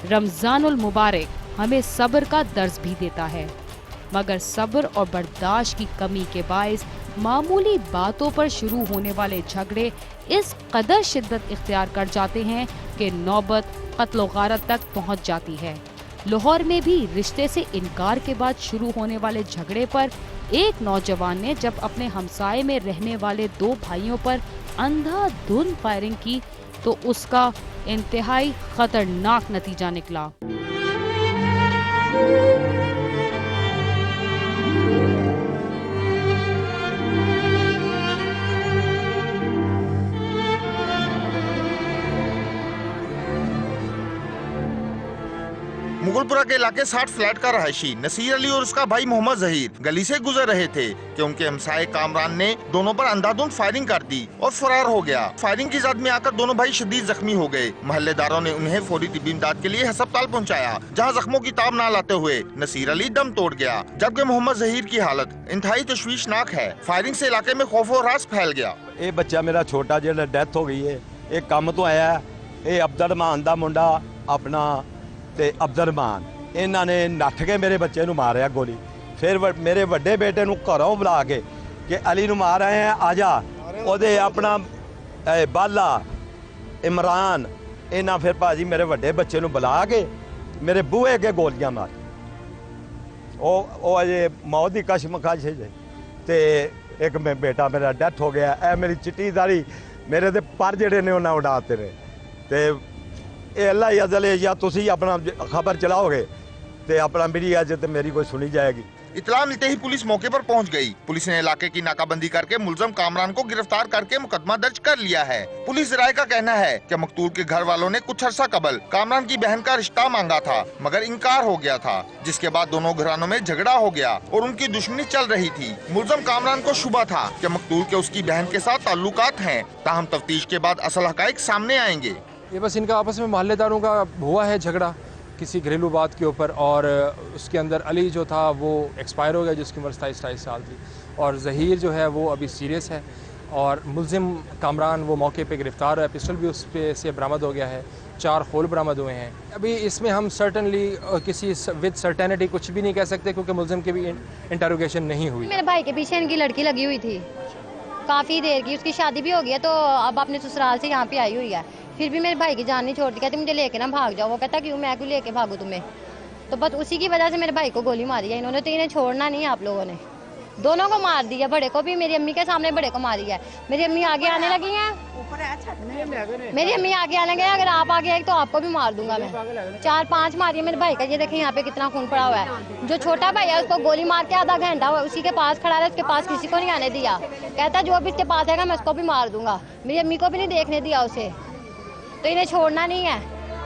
रमजानुल मुबारक हमें सब्र का दर्ज भी देता है, मगर सब्र और बर्दाश्त की कमी के बायस मामूली बातों पर शुरू होने वाले झगड़े इस कदर शिद्दत इख्तियार कर जाते हैं कि नौबत कत्ल व गारत तक पहुंच जाती है। लाहौर में भी रिश्ते से इनकार के बाद शुरू होने वाले झगड़े पर एक नौजवान ने जब अपने हमसाये में रहने वाले दो भाइयों पर अंधाधुंध फायरिंग की तो उसका इंतहाई खतरनाक नतीजा निकला। मुगलपुरा के इलाके 60 फ्लैट का रहायशी नसीर अली और उसका भाई मोहम्मद जहीर गली से गुजर रहे थे कि उनके हमसाये कामरान ने दोनों पर अंधाधुंध फायरिंग कर दी और फरार हो गया। फायरिंग की जद में आकर दोनों भाई शदीद जख्मी हो गए। मोहल्लेदारों ने उन्हें फौरी तिब्बी इमदाद के लिए अस्पताल पहुंचाया, जहां जख्मों की ताब न लाते हुए नसीर अली दम तोड़ गया, जबकि मोहम्मद जहीर की हालत इंतहाई तशवीशनाक है। फायरिंग से इलाके में खौफ और रास फैल गया। ये बच्चा मेरा छोटा जो डेथ हो गई है, एक काम तो आया ये अब्दुलरहमान दा मुंडा अपना ते अब्दुलरहमान इन्होंने नठ के मेरे बच्चे नूं मारिया गोली। फिर मेरे बड़े बेटे नूं घरों बुला के कि अली नूं मार रहे हैं आजा, ओदे अपना बाला इमरान इन्हां फिर भाजी मेरे बड़े बच्चे नूं बुला के मेरे बूहे अगे गोलियां मार। ओ अजे मौत की कशमकश है ते एक बेटा मेरा डेथ हो गया। ए मेरी चिट्टी दाढ़ी मेरे ते पर जेड़े ने उन्हें उड़ाते रहे ते अल्लाह ही अज़ल है, या तुसी अपना खबर चलाओगे तो अपना मीडिया तो मेरी कोई सुनी जाएगी। इतला मिलते ही पुलिस मौके पर पहुंच गई। पुलिस ने इलाके की नाकाबंदी करके मुलजम कामरान को गिरफ्तार करके मुकदमा दर्ज कर लिया है। पुलिस राय का कहना है कि मकतूल के घर वालों ने कुछ अरसा कबल कामरान की बहन का रिश्ता मांगा था, मगर इनकार हो गया था, जिसके बाद दोनों घरानों में झगड़ा हो गया और उनकी दुश्मनी चल रही थी। मुलजम कामरान को शुबा था कि मकतूल के उसकी बहन के साथ ताल्लुकात हैं, ताहम तफ्तीश के बाद असल हकाइक सामने आएंगे। ये बस इनका आपस में मोहल्लेदारों का हुआ है झगड़ा किसी घरेलू बात के ऊपर, और उसके अंदर अली जो था वो एक्सपायर हो गया जिसकी उम्र 27 साल थी, और ज़हीर जो है वो अभी सीरियस है, और मुलजिम कामरान वो मौके पे गिरफ़्तार है। पिस्टल भी उस पे से बरामद हो गया है, 4 खोल बरामद हुए हैं। अभी इसमें हम सर्टनली किसी विद सर्टेनिटी कुछ भी नहीं कह सकते क्योंकि मुलजिम की भी इंटरोगेशन नहीं हुई। मेरे भाई के पीछे इनकी लड़की लगी हुई थी काफ़ी देर की, उसकी शादी भी हो गई है तो अब अपने ससुराल से यहाँ पे आई हुई है। फिर भी मेरे भाई की जान नहीं छोड़ती, कहती मुझे लेके ना भाग जाओ। वो कहता क्यों, मैं क्यों लेके भागूँ तुम्हें। तो बस उसी की वजह से मेरे भाई को गोली मारी है इन्होंने। तो इन्हें छोड़ना नहीं है आप लोगों ने, दोनों को मार दिया, बड़े को भी, मेरी अम्मी के सामने बड़े को मारी है। मेरी अम्मी आगे आने लगी हैं, मेरी अम्मी आगे आने गए, अगर आप आगे आए तो आपको भी मार दूंगा मैं। 4-5 मारी है मेरे भाई का, ये देखें यहाँ पे कितना खून पड़ा हुआ है। जो छोटा भाई है उसको गोली मार के आधा घंटा हुआ उसी के पास खड़ा रहा, उसके पास किसी को नहीं आने दिया। कहता जो भी इसके पास आएगा मैं उसको भी मार दूंगा। मेरी अम्मी को भी नहीं देखने दिया उसे, तो इन्हें छोड़ना नहीं है।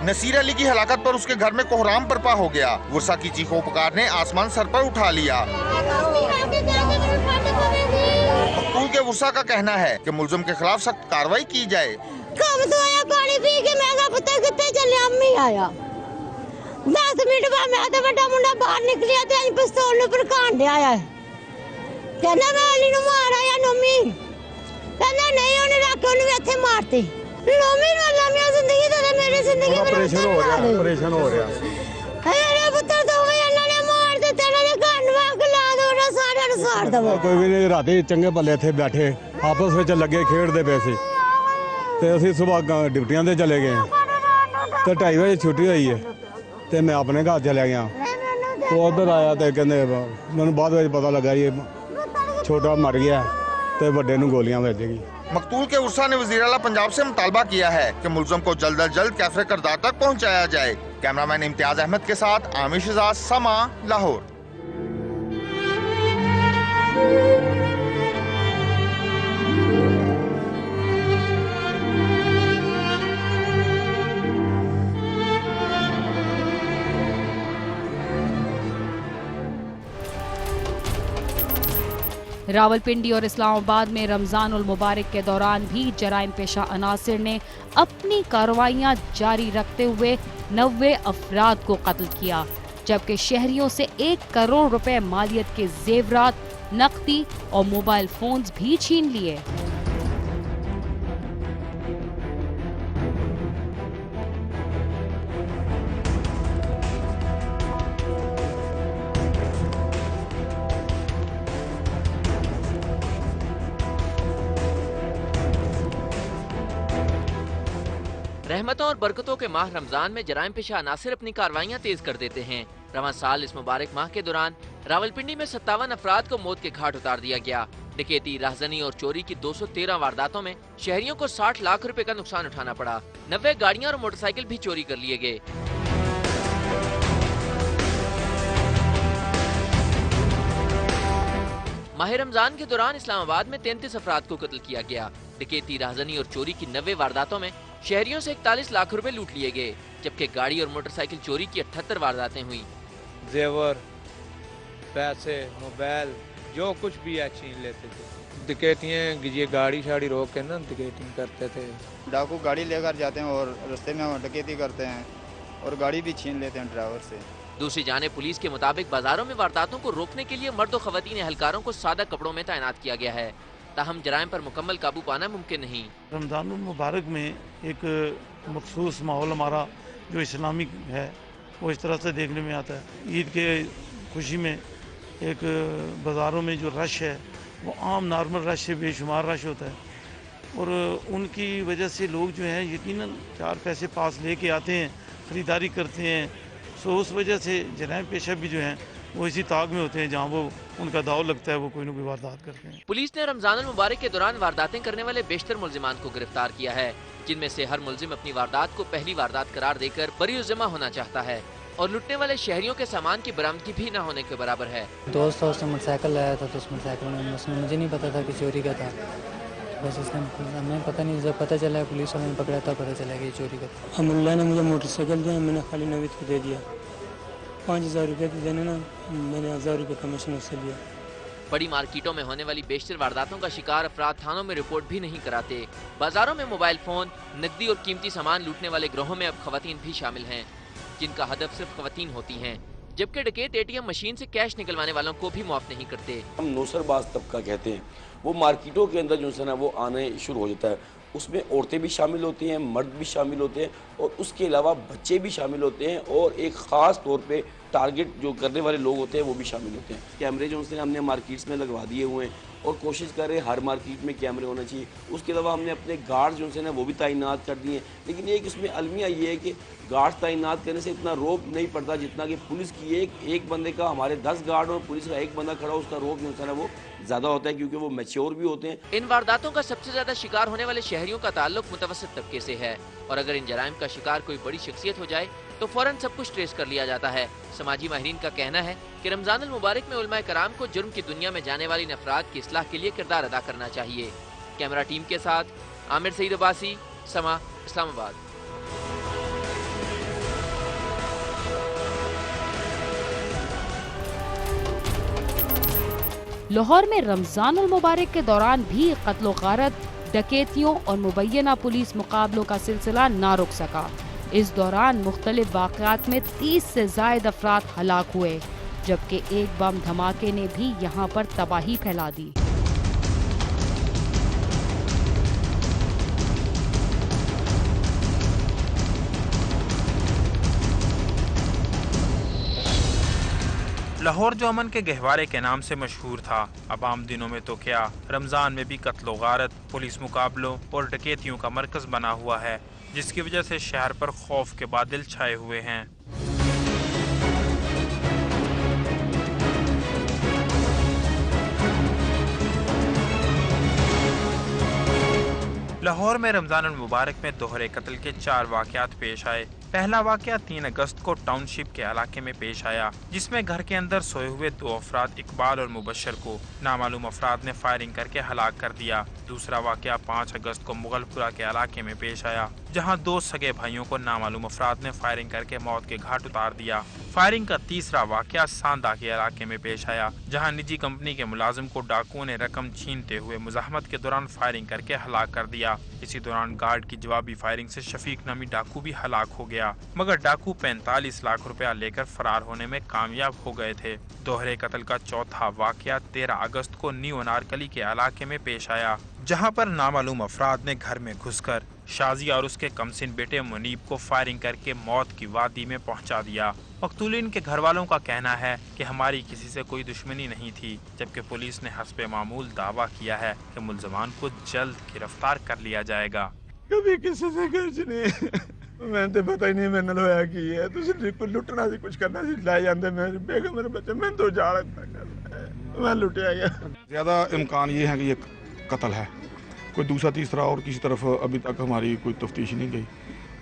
नसीर अली की हलाकत पर उसके घर में कोहराम बर्पा हो गया। गुस्सा की चीखों पुकार ने आसमान सर पर उठा लिया। मकतूल के गुस्सा का कहना है कि मुलजिम के खिलाफ सख्त कार्रवाई की जाए। कब तो आया पानी पी के, मैं पता कितने चले, अम्मी आया 10 मिनट बाद मैं तो बड़ा मुंडा बाहर निकलिया तो पिस्तौल पर कांडे आया, कहना मैं अली नु मार आया नोमी, कहना नहीं उन्हें रख उन्हें इत्थे मारते नोमी नु। अल्लाह मेरी जिंदगी तो मेरी जिंदगी ऑपरेशन हो रहा, ऑपरेशन हो रहा अरे पुत्र तो गए इन्होंने मार दिते, इन्होंने कान वाग ला दो ना सारे नु साड़ दो। कोई भी नहीं, राती चंगे भले थे बैठे आपस में लगे खेडते पे सी ते असीं सुबह ड्यूटियां ते चले गए तो 2:30 बजे छुट्टी हुई है तो मैं अपने घर चले गया। तो उधर आया तो कहते मैंने बाद में पता लगा ये छोटा मर गया तो बड़े नूं गोलियां वज गई। मकतूल के उर्सा ने वज़ीर आला पंजाब से मुतालबा किया है कि मुलज़म को जल्द अज जल्द कैफरे किरदार तक पहुँचाया जाए। कैमरामैन इम्तियाज अहमद के साथ आमिर शहजाद, समा, लाहौर। रावलपिंडी और इस्लामाबाद में रमजानुल मुबारक के दौरान भी जराइम पेशा अनासिर ने अपनी कार्रवाइयां जारी रखते हुए 90 अफराद को कत्ल किया, जबकि शहरियों से 1 करोड़ रुपए मालियत के जेवरात, नकदी और मोबाइल फोन्स भी छीन लिए। रहमतों और बरकतों के माह रमजान में जराइम पेशा अनासिर अपनी कार्रवाइयाँ तेज कर देते हैं। रवां साल इस मुबारक माह के दौरान रावलपिंडी में 57 अफराद को मौत के घाट उतार दिया गया। डकैती, राहजनी और चोरी की 213 वारदातों में शहरियों को 60 लाख रुपए का नुकसान उठाना पड़ा। 90 गाड़ियां और मोटरसाइकिल भी चोरी कर लिए गए। माह रमजान के दौरान इस्लामाबाद में 33 अफराद को कत्ल किया गया। डकैती, राहजनी और चोरी की 90 वारदातों में शहरियों से 41 लाख रुपए लूट लिए गए, जबकि गाड़ी और मोटरसाइकिल चोरी की 78 वारदातें हुई। जेवर, पैसे, मोबाइल, जो कुछ भी है छीन लेते थे। डकैतियाँ ये गाड़ी शाड़ी रोक के ना डकैती करते थे। डाकू गाड़ी लेकर जाते हैं और रास्ते में डकैती करते हैं और गाड़ी भी छीन लेते हैं ड्राइवर से। दूसरी जानिब पुलिस के मुताबिक बाजारों में वारदातों को रोकने के लिए मर्द और खवातीन एहलकारों को सादा कपड़ों में तैनात किया गया है, ताहम जराइम पर मुकम्मल काबू पाना मुमकिन नहीं। रमज़ान मुबारक में एक मखसूस माहौल हमारा जो इस्लामिक है वो इस तरह से देखने में आता है। ईद के खुशी में एक बाज़ारों में जो रश है वो आम नॉर्मल रश से बेशुमार रश होता है और उनकी वजह से लोग जो हैं यकीनन 4 पैसे पास लेके आते हैं, ख़रीदारी करते हैं। सो उस वजह से जराइम पेशा भी जो हैं वो इसी ताक में होते हैं जहाँ वो उनका दाव लगता है, वो कोई ना कोई वारदात करते हैं। पुलिस ने रमजान मुबारक के दौरान वारदातें करने वाले बेशतर मुल्जिमान को गिरफ्तार किया है, जिनमें से हर मुल्जिम अपनी वारदात को पहली वारदात करार देकर बरी-उज़्ज़मा होना चाहता है और लुटने वाले शहरियों के सामान की बरामदगी भी न होने के बराबर है। दोस्त उसने मोटरसाइकिल लाया था तो उस मोटरसाइकिल में उसने मुझे नहीं पता था कि चोरी का था, बस उसने हमें पता नहीं, जब पता चला पुलिस वालों ने पकड़ा था पता चला कि चोरी का था। अल्लाह ने मुझे मोटरसाइकिल दिया, मैंने खाली नवीद को दे दिया। 5000 रुपये देने ना, मैंने 1000 रुपये कमीशन उससे लिया। बड़ी मार्केटों में होने वाली बेशतर वारदातों का शिकार अफराद थानों में रिपोर्ट भी नहीं कराते। बाजारों में मोबाइल फोन, नकदी और कीमती सामान लूटने वाले ग्रोहों में अब खवातीन भी शामिल हैं, जिनका हदफ सिर्फ खवातीन होती हैं, जबकि डकैत ATM मशीन से कैश निकलवाने वालों को भी मुआफ नहीं करते। हम नौसरबाज तबका कहते हैं, वो मार्केटों के अंदर जो है ना वो आने शुरू हो जाता है। उसमें औरतें भी शामिल होती हैं, मर्द भी शामिल होते हैं और उसके अलावा बच्चे भी शामिल होते हैं और एक ख़ास तौर पे टारगेट जो करने वाले लोग होते हैं वो भी शामिल होते हैं। कैमरे जो उनसे हमने मार्केट्स में लगवा दिए हुए हैं और कोशिश कर रहे हैं हर मार्केट में कैमरे होना चाहिए। उसके अलावा हमने अपने गार्ड जो है ना वो भी तैनात कर दिए हैं। लेकिन एक इसमें अलमिया ये है कि गार्ड तैनात करने से इतना रोब नहीं पड़ता जितना कि पुलिस की एक बंदे का हमारे 10 गार्ड और पुलिस का एक बंदा खड़ा, उसका रोब जो है ना वो ज़्यादा होता है क्योंकि वो मैच्योर भी होते हैं। इन वारदातों का सबसे ज्यादा शिकार होने वाले शहरियों का ताल्लुक मुतवस्सित तबके से है और अगर इन जराइम का शिकार कोई बड़ी शख्सियत हो जाए तो फौरन सब कुछ ट्रेस कर लिया जाता है। समाजी माहिरीन का कहना है कि रमजान मुबारक में उलमाए कराम को जुर्म की दुनिया में जाने वाली अफराद की इस्लाह के लिए किरदार अदा करना चाहिए। कैमरा टीम के साथ आमिर सईद अब्बासी, समा, इस्लामाबाद। लाहौर में रमजान मुबारक के दौरान भी कत्ल गारत, डकैतियों और मुबैना पुलिस मुकाबलों का सिलसिला ना रुक सका। इस दौरान मुख्तलिफ वाक़यात में 30 से ज़ायद अफराद हलाक हुए, जबकि एक बम धमाके ने भी यहाँ पर तबाही फैला दी। लाहौर जो अमन के गहवारे के नाम से मशहूर था, अब आम दिनों में तो क्या रमज़ान में भी कत्ल गारत, पुलिस मुकाबलों और डकैतियों का मरकज़ बना हुआ है, जिसकी वजह से शहर पर खौफ के बादल छाए हुए हैं। लाहौर में रमज़ान मुबारक में दोहरे कत्ल के 4 वाक़यात पेश आए। पहला वाक़या 3 अगस्त को टाउनशिप के इलाके में पेश आया, जिसमें घर के अंदर सोए हुए 2 अफराद इकबाल और मुबशर को नामालूम अफराद ने फायरिंग करके हलाक कर दिया। दूसरा वाक़या 5 अगस्त को मुगलपुरा के इलाके में पेश आया, जहां 2 सगे भाइयों को नामालूम अफराद ने फायरिंग करके मौत के घाट उतार दिया। फायरिंग का तीसरा वाक़या सांदा के इलाके में पेश आया, जहां निजी कंपनी के मुलाजिम को डाकुओं ने रकम छीनते हुए मुजाहमत के दौरान फायरिंग करके हलाक कर दिया। इसी दौरान गार्ड की जवाबी फायरिंग से शफीक नामी डाकू भी हलाक हो गया, मगर डाकू 45 लाख रुपया लेकर फरार होने में कामयाब हो गए थे। दोहरे कत्ल का चौथा वाक़या 13 अगस्त को न्यू अनारकली के इलाके में पेश आया, जहां पर नामालूम अफराद ने घर में घुसकर शाजिया और उसके कमसिन बेटे मुनीब को फायरिंग करके मौत की वादी में पहुंचा दिया। मकतूलिन के घर वालों का कहना है कि हमारी किसी से कोई दुश्मनी नहीं थी, जबकि पुलिस ने हस्बे मामूल दावा किया है कि मुल्ज़मान को जल्द गिरफ्तार कर लिया जाएगा। कभी किसी से कुछ नहीं मैं तो पता ही नहीं मैंने होया की है तुम लुटना सी कुछ करना सी लै जाते मेरे बेगम मेरे बच्चे मैं तो जाल मैं लुटिया गया। ज़्यादा इम्कान ये है कि ये कत्ल है, कोई दूसरा तीसरा और किसी तरफ अभी तक हमारी कोई तफ्तीश नहीं गई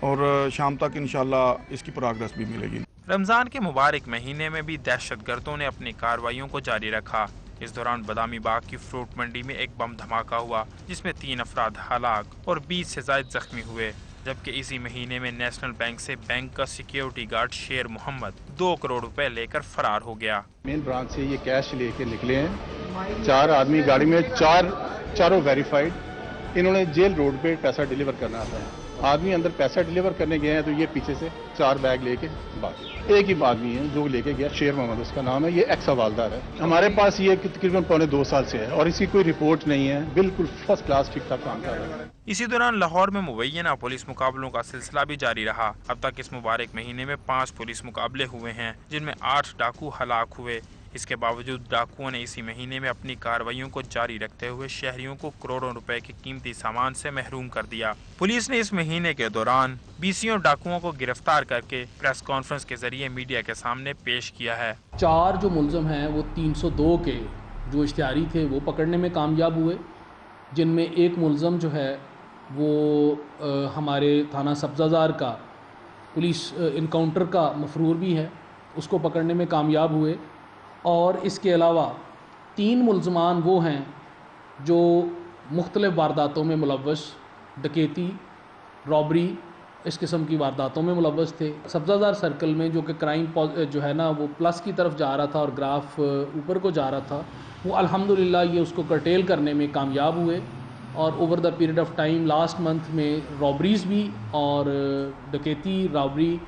और शाम तक इंशाल्लाह इसकी प्रोग्रेस भी मिलेगी। रमजान के मुबारक महीने में भी दहशतगर्दों ने अपनी कार्रवाइयों को जारी रखा। इस दौरान बदामी बाग की फ्रूट मंडी में एक बम धमाका हुआ जिसमें 3 अफराद हलाक और 20 से ज्यादा जख्मी हुए, जबकि इसी महीने में नेशनल बैंक से बैंक का सिक्योरिटी गार्ड शेर मोहम्मद 2 करोड़ रुपए लेकर फरार हो गया। मेन ब्रांच से ये कैश लेके निकले हैं 4 आदमी गाड़ी में, चारों वेरीफाइड। इन्होंने जेल रोड पे पैसा डिलीवर करना था। आदमी अंदर पैसा डिलीवर करने गए हैं तो ये पीछे से 4 बैग लेके भागे। एक ही आदमी है जो लेके गया, शेर मोहम्मद उसका नाम है, ये एक्स हवालदार है। हमारे पास ये तकरीबन 1.25 साल से है और इसकी कोई रिपोर्ट नहीं है, बिल्कुल फर्स्ट क्लास ठीक ठाक काम कर रहा है। इसी दौरान लाहौर में मुबैना पुलिस मुकाबलों का सिलसिला भी जारी रहा। अब तक इस मुबारक महीने में 5 पुलिस मुकाबले हुए हैं जिनमें 8 डाकू हलाक हुए। इसके बावजूद डाकुओं ने इसी महीने में अपनी कार्रवाइयों को जारी रखते हुए शहरियों को करोड़ों रुपए के कीमती सामान से महरूम कर दिया। पुलिस ने इस महीने के दौरान 20 डाकुओं को गिरफ्तार करके प्रेस कॉन्फ्रेंस के जरिए मीडिया के सामने पेश किया है। 4 जो मुलजम हैं वो 302 के जो इश्तिहारी थे वो पकड़ने में कामयाब हुए, जिनमें एक मुलजम जो है वो हमारे थाना सब्ज़ाजार का पुलिस इनकाउंटर का मफरूर भी है, उसको पकड़ने में कामयाब हुए। और इसके अलावा 3 मुलजमान वो हैं जो मुख्तलिफ़ वारदातों में मुलव्वस, डकैती, रॉबरी, इस किस्म की वारदातों में मुलव्वस थे। सब्ज़ाजार सर्कल में जो कि क्राइम जो है ना वो प्लस की तरफ जा रहा था और ग्राफ ऊपर को जा रहा था, वो अल्हम्दुलिल्लाह ये उसको कर्टेल करने में कामयाब हुए। और over the period of time last month में रॉबरीज़ भी और डकैती, रॉबरी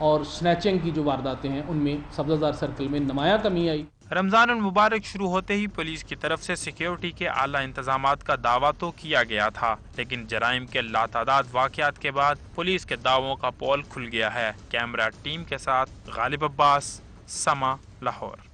और स्नैचिंग की जो वारदातें हैं उनमें सब्ज़ाजार सर्कल में नुमाया कमी आई। रमजान मुबारक शुरू होते ही पुलिस की तरफ से सिक्योरिटी के आला इंतजामात का दावा तो किया गया था, लेकिन जराइम के लातादाद वाक़यात के बाद पुलिस के दावों का पोल खुल गया है। कैमरा टीम के साथ गालिब अब्बास, समा, लाहौर।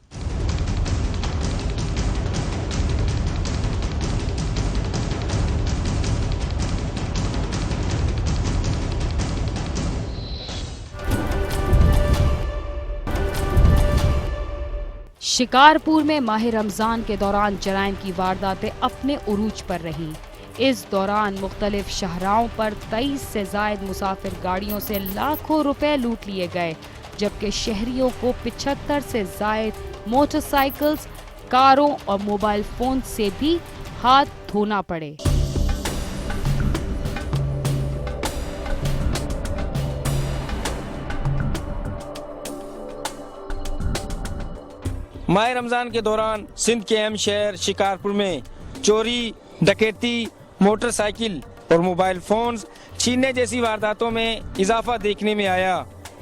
शिकारपुर में माह रमजान के दौरान जराइम की वारदातें अपने उरूज पर रहीं। इस दौरान मुख्तलिफ शाहराहों पर 23 से जायद मुसाफिर गाड़ियों से लाखों रुपए लूट लिए गए, जबकि शहरियों को 75 से जायद मोटरसाइकिल्स, कारों और मोबाइल फोन से भी हाथ धोना पड़े। माह रमज़ान के दौरान सिंध के अहम शहर शिकारपुर में चोरी, डकैती, मोटरसाइकिल और मोबाइल फोन्स छीनने जैसी वारदातों में इजाफा देखने में आया।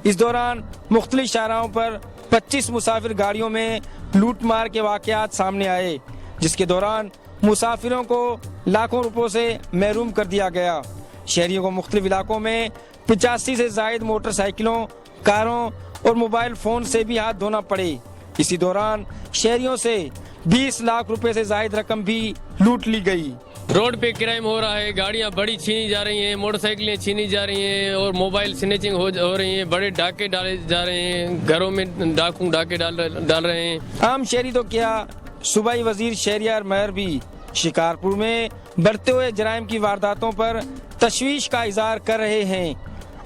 इस दौरान मुख्तलिफ शाहराहों पर 25 मुसाफिर गाड़ियों में लूट मार के वाक़यात सामने आए, जिसके दौरान मुसाफिरों को लाखों रुपयों से महरूम कर दिया गया। शहरियों को मुख्तलिफ इलाकों में 85 से जायद मोटरसाइकिलों, कारों और मोबाइल फोन से भी हाथ धोना पड़े। इसी दौरान शहरियों से 20 लाख रुपए से जायद रकम भी लूट ली गई। रोड पे क्राइम हो रहा है, गाड़ियां बड़ी छीनी जा रही हैं, मोटरसाइकिलें छीनी जा रही हैं और मोबाइल स्नैचिंग हो रही हैं, बड़े डाके डाले जा रहे हैं, घरों में डाके डाल रहे हैं। आम शहरी तो क्या, सूबाई वजीर शहरियार महर भी शिकारपुर में बढ़ते हुए जराइम की वारदातों पर तशवीश का इजहार कर रहे हैं।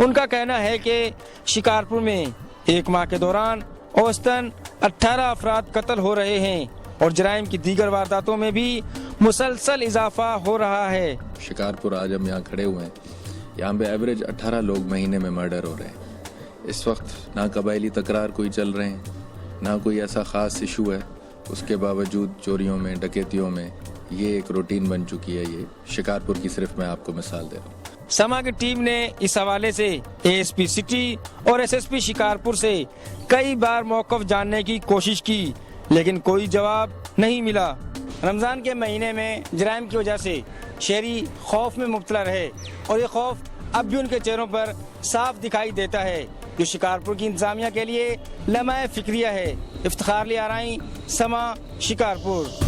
उनका कहना है कि शिकारपुर में 1 माह के दौरान औसतन 18 अफराद कत्ल हो रहे हैं और जराइम की दीगर वारदातों में भी मुसलसल इजाफा हो रहा है। शिकारपुर आज हम यहाँ खड़े हुए हैं, यहाँ पे एवरेज 18 लोग महीने में मर्डर हो रहे हैं। इस वक्त ना कबायली तकरार कोई चल रहे हैं, ना कोई ऐसा ख़ास इशू है, उसके बावजूद चोरियों में, डकैतियों में ये एक रूटीन बन चुकी है। ये शिकारपुर की सिर्फ मैं आपको मिसाल दे रहा हूँ। समा की टीम ने इस हवाले से एएसपी सिटी और एसएसपी शिकारपुर से कई बार मौक़िफ़ जानने की कोशिश की, लेकिन कोई जवाब नहीं मिला। रमज़ान के महीने में जराइम की वजह से शहरी खौफ में मुब्तला रहे और ये खौफ अब भी उनके चेहरों पर साफ दिखाई देता है, जो शिकारपुर की इंतजामिया के लिए लम्हा फ़िक्रिया है। इफ्तिखार लियाराई, समा, शिकारपुर।